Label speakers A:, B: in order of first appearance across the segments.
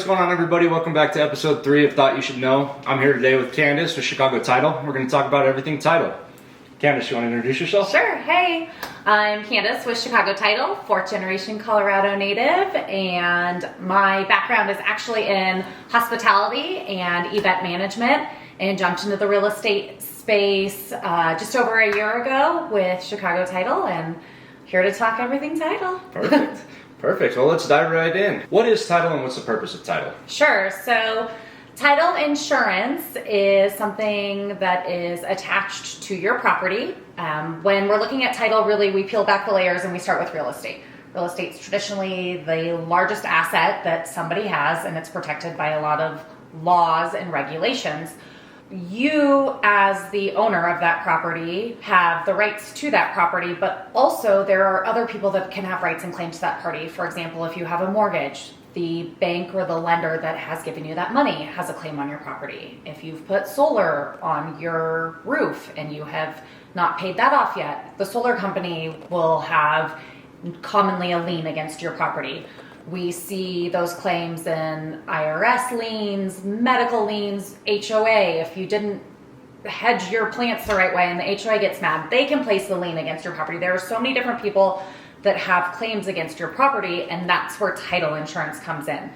A: going on, everybody? Welcome back to episode 3 of Thought You Should Know. I'm here today with Candice with Chicago Title. We're going to talk about everything title. Candice, you want to introduce yourself?
B: Sure. Hey, I'm Candice with Chicago Title, 4th generation Colorado native, and my background is actually in hospitality and event management, and jumped into the real estate space just over a year ago with Chicago Title, and here to talk everything title.
A: Perfect. Perfect. Well, let's dive right in. What is title and what's the purpose of title?
B: Sure. So title insurance is something that is attached to your property. When we're looking at title, really, we peel back the layers and we start with real estate. Real estate is traditionally the largest asset that somebody has, and it's protected by a lot of laws and regulations. You, as the owner of that property, have the rights to that property, but also there are other people that can have rights and claims to that property. For example, if you have a mortgage, the bank or the lender that has given you that money has a claim on your property. If you've put solar on your roof and you have not paid that off yet, the solar company will have commonly a lien against your property. We see those claims in IRS liens, medical liens, HOA. If you didn't hedge your plants the right way and the HOA gets mad, they can place the lien against your property. There are so many different people that have claims against your property, and that's where title insurance comes in.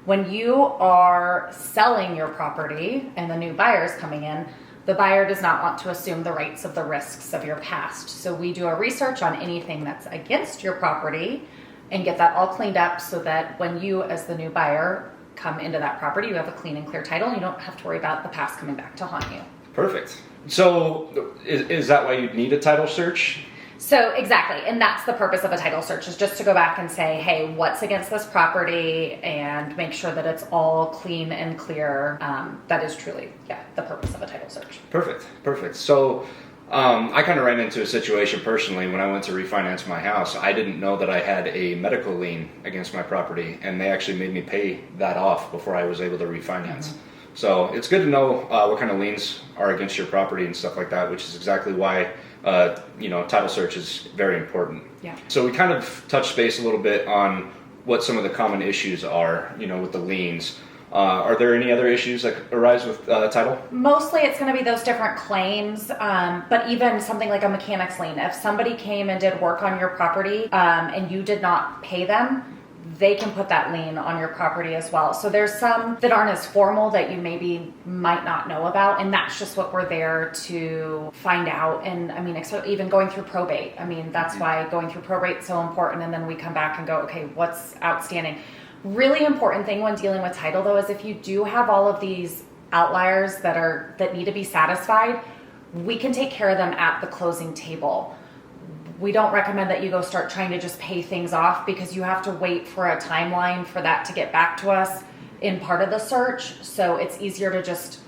B: When you are selling your property and the new buyer is coming in, the buyer does not want to assume the rights of the risks of your past. So we do a research on anything that's against your property and get that all cleaned up so that when you, as the new buyer, come into that property, you have a clean and clear title and you don't have to worry about the past coming back to haunt you.
A: Perfect. So is that why you'd need a title search?
B: So exactly, and that's the purpose of a title search, is just to go back and say, hey, what's against this property, and make sure that it's all clean and clear. That is truly, the purpose of a title search.
A: Perfect. So I kind of ran into a situation personally when I went to refinance my house. I didn't know that I had a medical lien against my property, and they actually made me pay that off before I was able to refinance. Mm-hmm. So it's good to know what kind of liens are against your property and stuff like that, which is exactly why title search is very important.
B: Yeah.
A: So we kind of touched base a little bit on what some of the common issues are, with the liens. Are there any other issues that arise with title?
B: Mostly it's going to be those different claims, but even something like a mechanic's lien. If somebody came and did work on your property and you did not pay them, they can put that lien on your property as well. So there's some that aren't as formal that you might not know about, and that's just what we're there to find out. And I mean, even going through probate, that's why going through probate is so important. And then we come back and go, okay, what's outstanding? Really important thing when dealing with title, though, is if you do have all of these outliers that need to be satisfied, we can take care of them at the closing table. We don't recommend that you go start trying to just pay things off, because you have to wait for a timeline for that to get back to us in part of the search. So it's easier to just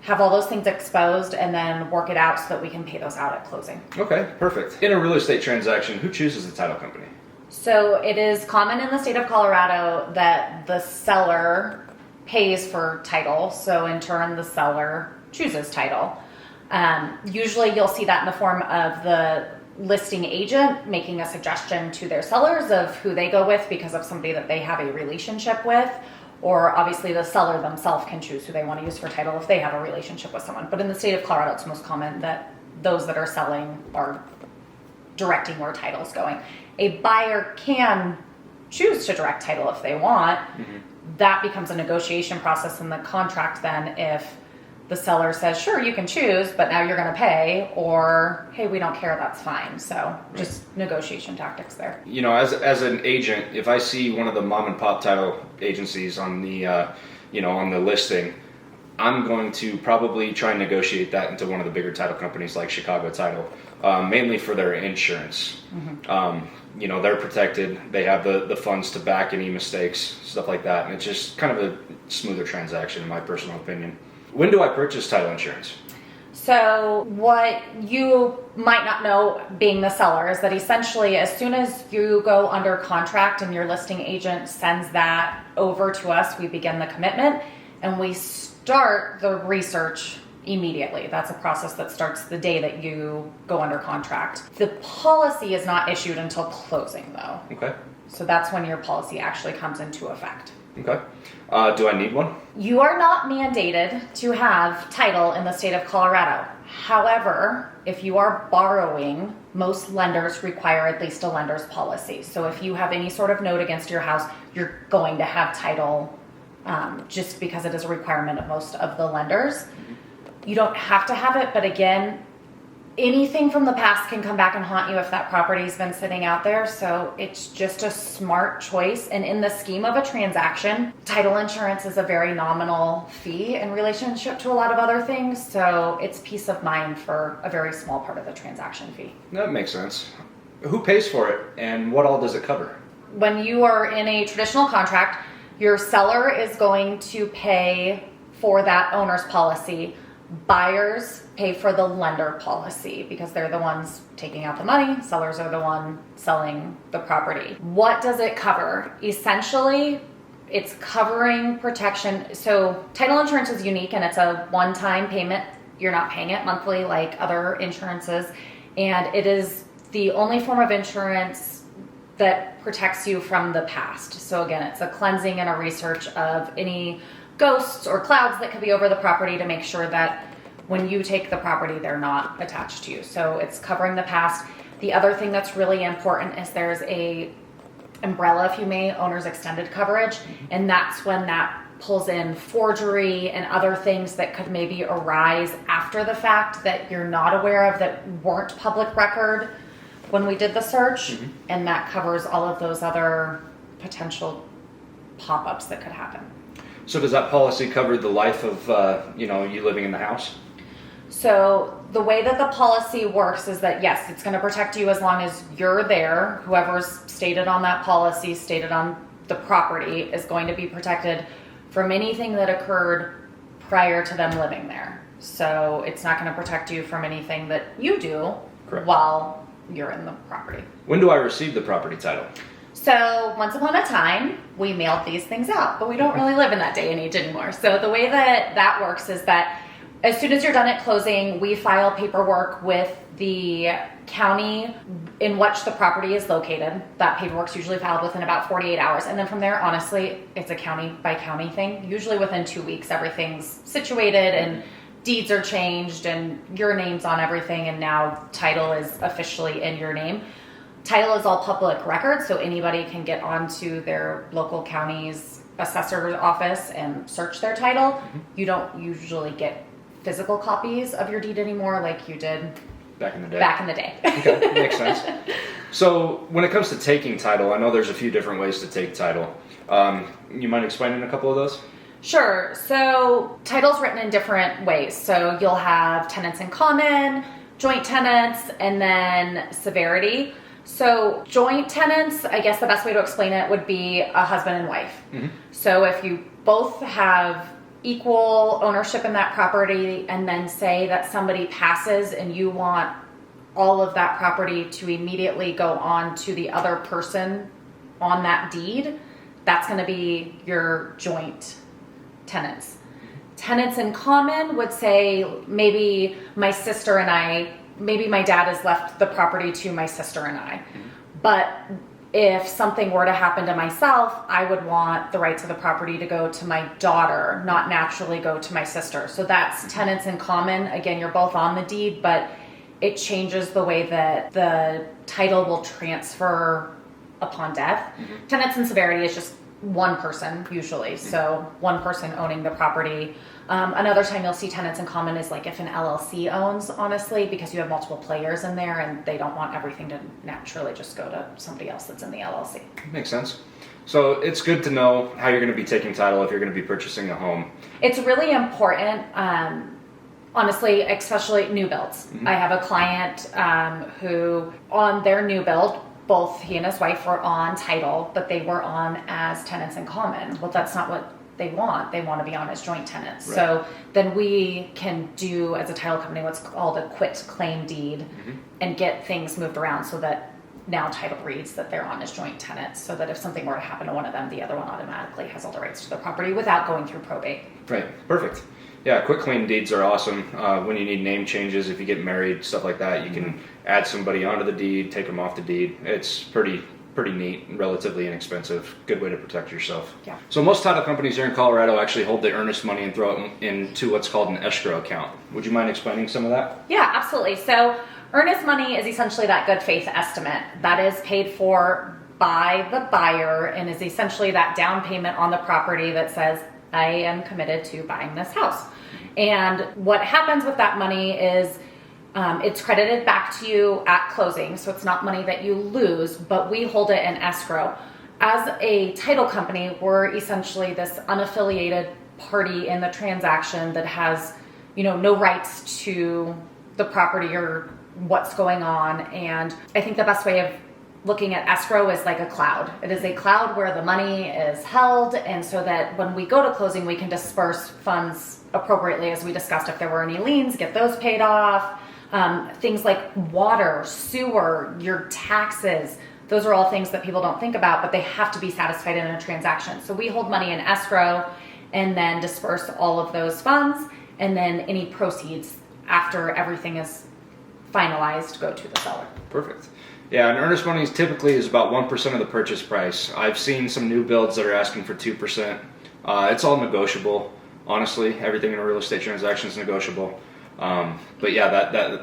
B: have all those things exposed and then work it out so that we can pay those out at closing.
A: Okay, perfect. In a real estate transaction, who chooses the title company?
B: So it is common in the state of Colorado that the seller pays for title. So in turn, the seller chooses title. Usually you'll see that in the form of the listing agent making a suggestion to their sellers of who they go with because of somebody that they have a relationship with, or obviously the seller themselves can choose who they want to use for title if they have a relationship with someone. But in the state of Colorado, it's most common that those that are selling are directing where title's going. A buyer can choose to direct title if they want. Mm-hmm. That becomes a negotiation process in the contract then if the seller says, sure, you can choose, but now you're going to pay, or, hey, we don't care, that's fine. So just negotiation tactics there.
A: As an agent, if I see one of the mom and pop title agencies on the, on the listing, I'm going to probably try and negotiate that into one of the bigger title companies like Chicago Title, mainly for their insurance. Mm-hmm. They're protected. They have the funds to back any mistakes, stuff like that. And it's just kind of a smoother transaction, in my personal opinion. When do I purchase title insurance?
B: So what you might not know, being the seller, is that essentially as soon as you go under contract and your listing agent sends that over to us, we begin the commitment and we start the research immediately. That's a process that starts the day that you go under contract. The policy is not issued until closing, though.
A: Okay.
B: So that's when your policy actually comes into effect.
A: Okay. Do I need one?
B: You are not mandated to have title in the state of Colorado. However, if you are borrowing, most lenders require at least a lender's policy. So if you have any sort of note against your house, you're going to have title just because it is a requirement of most of the lenders. You don't have to have it, but again, anything from the past can come back and haunt you if that property's been sitting out there. So it's just a smart choice. And in the scheme of a transaction, title insurance is a very nominal fee in relationship to a lot of other things. So it's peace of mind for a very small part of the transaction fee.
A: That makes sense. Who pays for it, and what all does it cover?
B: When you are in a traditional contract, your seller is going to pay for that owner's policy. Buyers pay for the lender policy because they're the ones taking out the money. Sellers are the one selling the property. What does it cover? Essentially, it's covering protection. So title insurance is unique and it's a one-time payment. You're not paying it monthly like other insurances. And it is the only form of insurance that protects you from the past. So again, it's a cleansing and a research of any ghosts or clouds that could be over the property to make sure that when you take the property, they're not attached to you. So it's covering the past. The other thing that's really important is there's a umbrella, if you may, owner's extended coverage. And that's when that pulls in forgery and other things that could maybe arise after the fact that you're not aware of that weren't public record when we did the search. And that covers all of those other potential pop-ups that could happen.
A: So does that policy cover the life of you living in the house?
B: So the way that the policy works is that yes, it's going to protect you as long as you're there. Whoever's stated on that policy, stated on the property, is going to be protected from anything that occurred prior to them living there. So it's not going to protect you from anything that you do
A: Correct.
B: While you're in the property.
A: When do I receive the property title?
B: So once upon a time, we mailed these things out, but we don't really live in that day and age anymore. So the way that works is that as soon as you're done at closing, we file paperwork with the county in which the property is located. That paperwork's usually filed within about 48 hours. And then from there, honestly, it's a county by county thing. Usually within 2 weeks, everything's situated and deeds are changed and your name's on everything. And now title is officially in your name. Title is all public record, so anybody can get onto their local county's assessor's office and search their title. You don't usually get physical copies of your deed anymore like you did
A: back in the day.
B: Okay,
A: makes sense. So when it comes to taking title, I know there's a few different ways to take title. You mind explaining a couple of those?
B: Sure. So title's written in different ways. So you'll have tenants in common, joint tenants, and then severity. So joint tenants, I guess the best way to explain it would be a husband and wife. So if you both have equal ownership in that property and then say that somebody passes and you want all of that property to immediately go on to the other person on that deed, that's going to be your joint tenants. Tenants in common would say maybe my sister and I, maybe my dad has left the property to my sister and I. But if something were to happen to myself, I would want the rights of the property to go to my daughter, not naturally go to my sister. So that's tenants in common. Again, you're both on the deed, but it changes the way that the title will transfer upon death. Tenants in severity is just one person usually. So one person owning the property. Another time you'll see tenants in common is like if an LLC owns, honestly, because you have multiple players in there and they don't want everything to naturally just go to somebody else that's in the LLC.
A: Makes sense. So it's good to know how you're going to be taking title if you're going to be purchasing a home.
B: It's really important, honestly, especially new builds. I have a client who on their new build, both he and his wife were on title, but they were on as tenants in common. Well, that's not what they want. They want to be on as joint tenants.
A: Right.
B: So then we can do, as a title company, what's called a quit claim deed and get things moved around so that now title reads that they're on as joint tenants, so that if something were to happen to one of them, the other one automatically has all the rights to the property without going through probate.
A: Right. Perfect. Yeah, quick claim deeds are awesome. When you need name changes, if you get married, stuff like that, you can add somebody onto the deed, take them off the deed. It's pretty pretty neat and relatively inexpensive. Good way to protect yourself.
B: Yeah.
A: So most title companies here in Colorado actually hold the earnest money and throw it into what's called an escrow account. Would you mind explaining some of that?
B: Yeah, absolutely. So earnest money is essentially that good faith estimate that is paid for by the buyer and is essentially that down payment on the property that says, I am committed to buying this house. And what happens with that money is it's credited back to you at closing, so it's not money that you lose, but we hold it in escrow. As a title company, we're essentially this unaffiliated party in the transaction that has, no rights to the property or what's going on. And I think the best way of looking at escrow is like a cloud. It is a cloud where the money is held, and so that when we go to closing, we can disperse funds appropriately, as we discussed. If there were any liens, get those paid off. Things like water, sewer, your taxes, those are all things that people don't think about, but they have to be satisfied in a transaction. So we hold money in escrow and then disperse all of those funds, and then any proceeds after everything is finalized go to the seller.
A: Perfect. Yeah, and earnest money typically is about 1% of the purchase price. I've seen some new builds that are asking for 2%. It's all negotiable. Honestly, everything in a real estate transaction is negotiable. But yeah,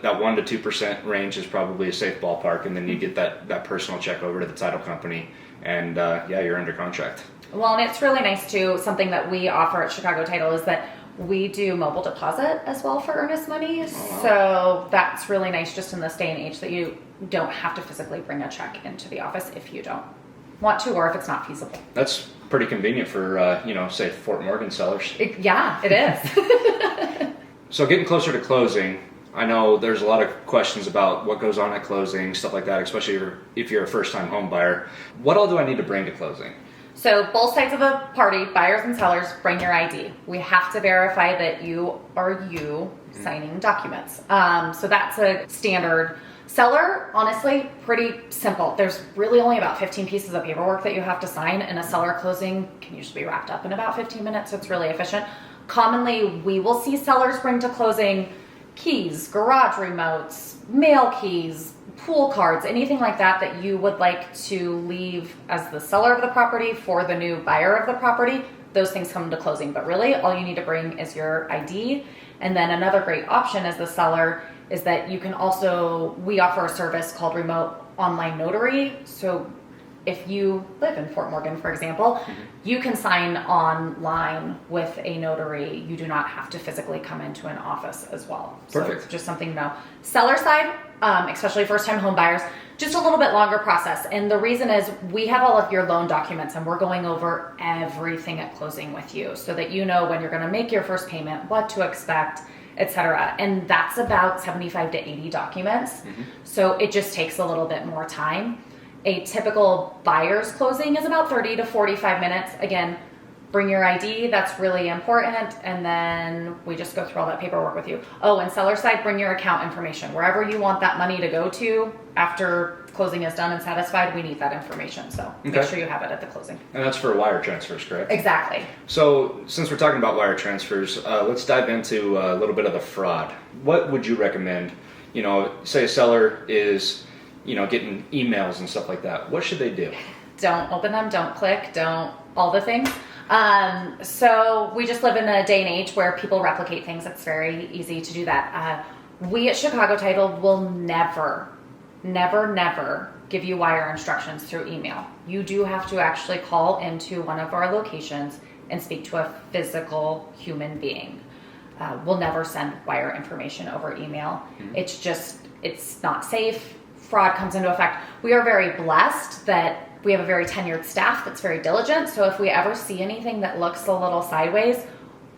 A: that 1 to 2% range is probably a safe ballpark, and then you get that personal check over to the title company, and you're under contract.
B: Well, and it's really nice too. Something that we offer at Chicago Title is that we do mobile deposit as well for earnest money. Oh, wow. So that's really nice just in this day and age that you don't have to physically bring a check into the office if you don't want to, or if it's not feasible.
A: That's pretty convenient for, say, Fort Morgan sellers.
B: It is.
A: So getting closer to closing, I know there's a lot of questions about what goes on at closing, stuff like that, especially if you're a first-time home buyer. What all do I need to bring to closing?
B: So both sides of the party, buyers and sellers, bring your ID. We have to verify that you are signing documents. So that's a standard. Seller, honestly, pretty simple. There's really only about 15 pieces of paperwork that you have to sign, and a seller closing can usually be wrapped up in about 15 minutes, so it's really efficient. Commonly, we will see sellers bring to closing keys, garage remotes, mail keys, pool cards, anything like that you would like to leave as the seller of the property for the new buyer of the property. Those things come to closing, but really all you need to bring is your ID. And then another great option as the seller is that you can also, we offer a service called remote online notary. So if you live in Fort Morgan, for example, you can sign online with a notary. You do not have to physically come into an office as well.
A: Perfect.
B: So just something to know. Seller side, especially first-time home buyers, just a little bit longer process. And the reason is we have all of your loan documents, and we're going over everything at closing with you so that you know when you're going to make your first payment, what to expect, etc. And that's about 75 to 80 documents. So it just takes a little bit more time. A typical buyer's closing is about 30 to 45 minutes. Again, bring your ID, that's really important, and then we just go through all that paperwork with you. Oh, and seller side, bring your account information. Wherever you want that money to go to after closing is done and satisfied, we need that information. So make sure you have it at the closing.
A: And that's for wire transfers, correct?
B: Exactly.
A: So since we're talking about wire transfers, let's dive into a little bit of the fraud. What would you recommend? Say a seller is getting emails and stuff like that. What should they do?
B: Don't open them, don't click, don't all the things. So we just live in a day and age where people replicate things. It's very easy to do that. We at Chicago Title will never give you wire instructions through email. You do have to actually call into one of our locations and speak to a physical human being. We'll never send wire information over email. It's not safe. Fraud comes into effect. We are very blessed that we have a very tenured staff that's very diligent. So if we ever see anything that looks a little sideways,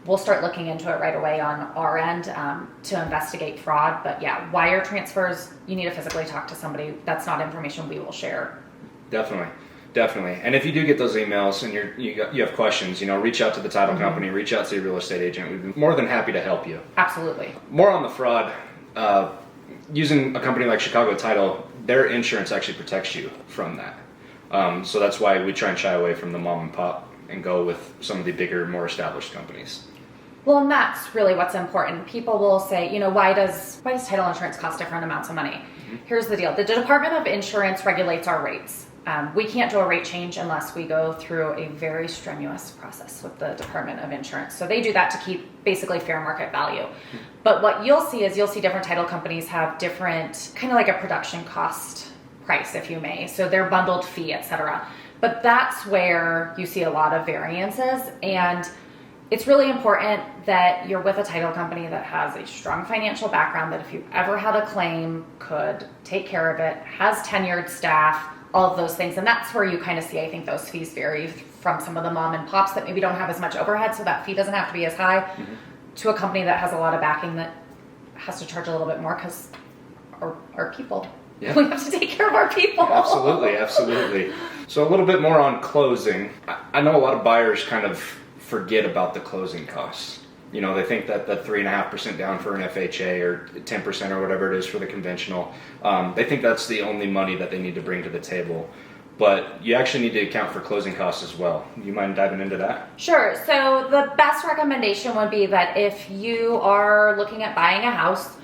B: we'll start looking into it right away on our end to investigate fraud. But yeah, wire transfers, you need to physically talk to somebody. That's not information we will share.
A: Definitely. And if you do get those emails and you have questions, reach out to the title company, reach out to your real estate agent. We'd be more than happy to help you.
B: Absolutely.
A: More on the fraud. Using a company like Chicago Title, their insurance actually protects you from that. So that's why we try and shy away from the mom and pop and go with some of the bigger, more established companies.
B: Well, and that's really what's important. People will say, why does title insurance cost different amounts of money? Here's the deal. The Department of Insurance regulates our rates. We can't do a rate change unless we go through a very strenuous process with the Department of Insurance. So they do that to keep basically fair market value. But what you'll see is different title companies have different, kind of like a production cost price, if you may. So their bundled fee, etc. But that's where you see a lot of variances. And it's really important that you're with a title company that has a strong financial background, that if you ever had a claim, could take care of it, has tenured staff, all of those things. And that's where you kind of see, I think, those fees vary from some of the mom and pops that maybe don't have as much overhead, so that fee doesn't have to be as high, to a company that has a lot of backing that has to charge a little bit more because our people. Yeah. We have to take care of our people.
A: Absolutely. So a little bit more on closing. I know a lot of buyers kind of forget about the closing costs. They think that the 3.5% down for an FHA or 10% or whatever it is for the conventional, they think that's the only money that they need to bring to the table. But you actually need to account for closing costs as well. Do you mind diving into that?
B: Sure. So the best recommendation would be that if you are looking at buying a house,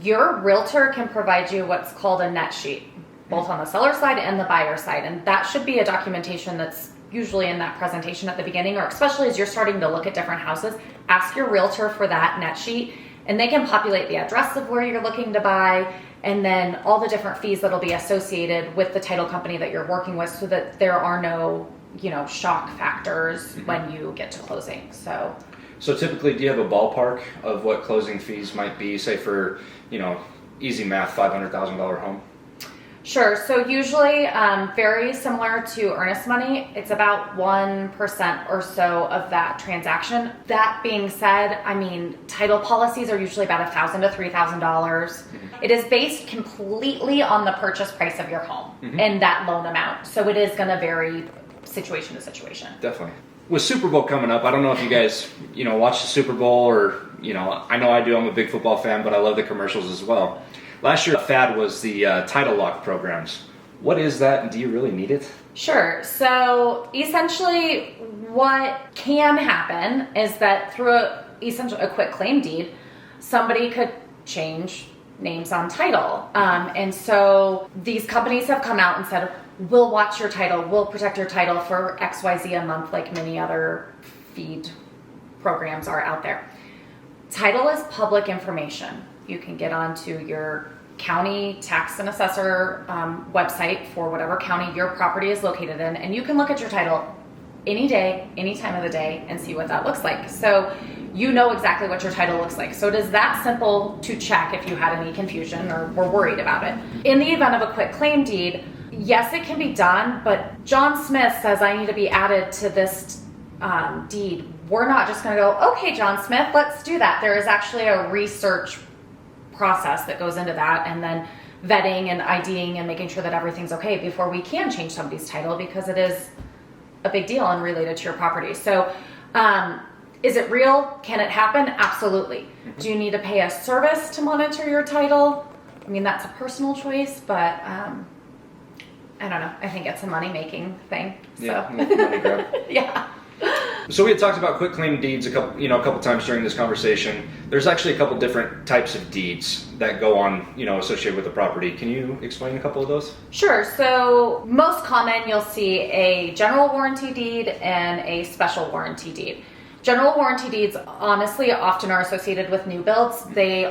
B: your realtor can provide you what's called a net sheet, both on the seller side and the buyer side. And that should be a documentation that's usually in that presentation at the beginning, or especially as you're starting to look at different houses, ask your realtor for that net sheet, and they can populate the address of where you're looking to buy, and then all the different fees that'll be associated with the title company that you're working with, so that there are no, shock factors when you get to closing. So
A: typically, do you have a ballpark of what closing fees might be, say for, easy math, $500,000 home?
B: Sure. So usually very similar to earnest money, it's about 1% or so of that transaction. That being said, title policies are usually about $1,000 to $3,000. It is based completely on the purchase price of your home and that loan amount. So it is going to vary situation to situation.
A: Definitely. With Super Bowl coming up, I don't know if you guys, watch the Super Bowl or, I know I do. I'm a big football fan, but I love the commercials as well. Last year, the fad was the title lock programs. What is that, and do you really need it?
B: Sure. So essentially, what can happen is that through a quick claim deed, somebody could change names on title. And so these companies have come out and said, we'll watch your title, we'll protect your title for XYZ a month, like many other feed programs are out there. Title is public information. You can get onto your county tax and assessor website for whatever county your property is located in, and you can look at your title any day, any time of the day, and see what that looks like. So you know exactly what your title looks like. So it is that simple to check if you had any confusion or were worried about it. In the event of a quick claim deed, yes, it can be done, but John Smith says I need to be added to this deed. We're not just going to go, okay, John Smith, let's do that. There is actually a research process that goes into that, and then vetting and IDing and making sure that everything's okay before we can change somebody's title, because it is a big deal and related to your property. So is it real? Can it happen? Absolutely. Do you need to pay a service to monitor your title? That's a personal choice, but I don't know. I think it's a money-making thing. So.
A: Yeah, money grab.
B: Yeah.
A: So we had talked about quick claim deeds a couple times during this conversation. There's actually a couple different types of deeds that go on, associated with the property. Can you explain a couple of those?
B: Sure. So most common, you'll see a general warranty deed and a special warranty deed. General warranty deeds, honestly, often are associated with new builds. They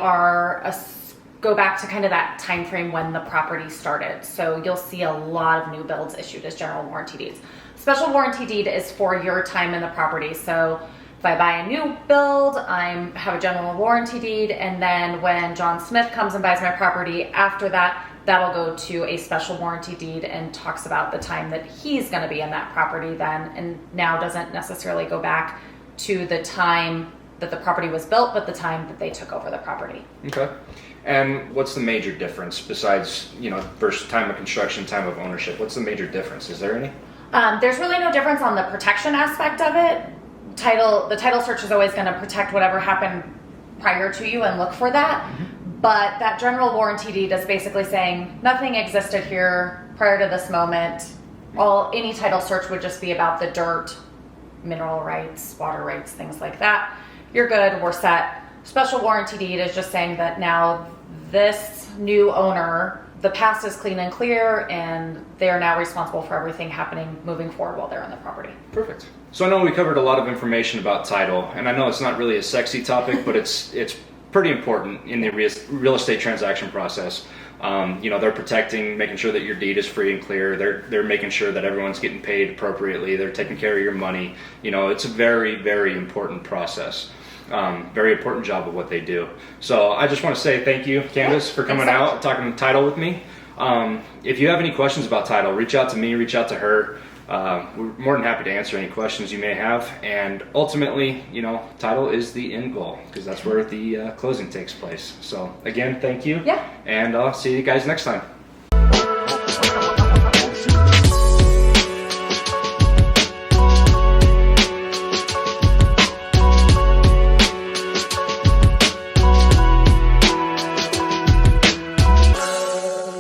B: go back to kind of that time frame when the property started. So you'll see a lot of new builds issued as general warranty deeds. Special warranty deed is for your time in the property. So if I buy a new build, I have a general warranty deed, and then when John Smith comes and buys my property after that, that'll go to a special warranty deed and talks about the time that he's going to be in that property then, and now doesn't necessarily go back to the time that the property was built, but the time that they took over the property.
A: Okay. And what's the major difference besides, versus time of construction, time of ownership? What's the major difference? Is there any?
B: There's really no difference on the protection aspect of it. The title search is always going to protect whatever happened prior to you and look for that. But that general warranty deed is basically saying nothing existed here prior to this moment. Any title search would just be about the dirt, mineral rights, water rights, things like that. You're good, we're set. Special warranty deed is just saying that now this new owner the past is clean and clear, and they are now responsible for everything happening moving forward while they're on the property.
A: Perfect. So I know we covered a lot of information about title, and I know it's not really a sexy topic, but it's pretty important in the real estate transaction process. They're protecting, making sure that your deed is free and clear. They're making sure that everyone's getting paid appropriately. They're taking care of your money. It's a very, very important process. Very important job of what they do. So I just want to say thank you, Candice, for coming out, talking title with me. If you have any questions about title, reach out to me, reach out to her. We're more than happy to answer any questions you may have. And ultimately, title is the end goal, because that's where the closing takes place. So again, thank you.
B: Yeah.
A: And I'll see you guys next time.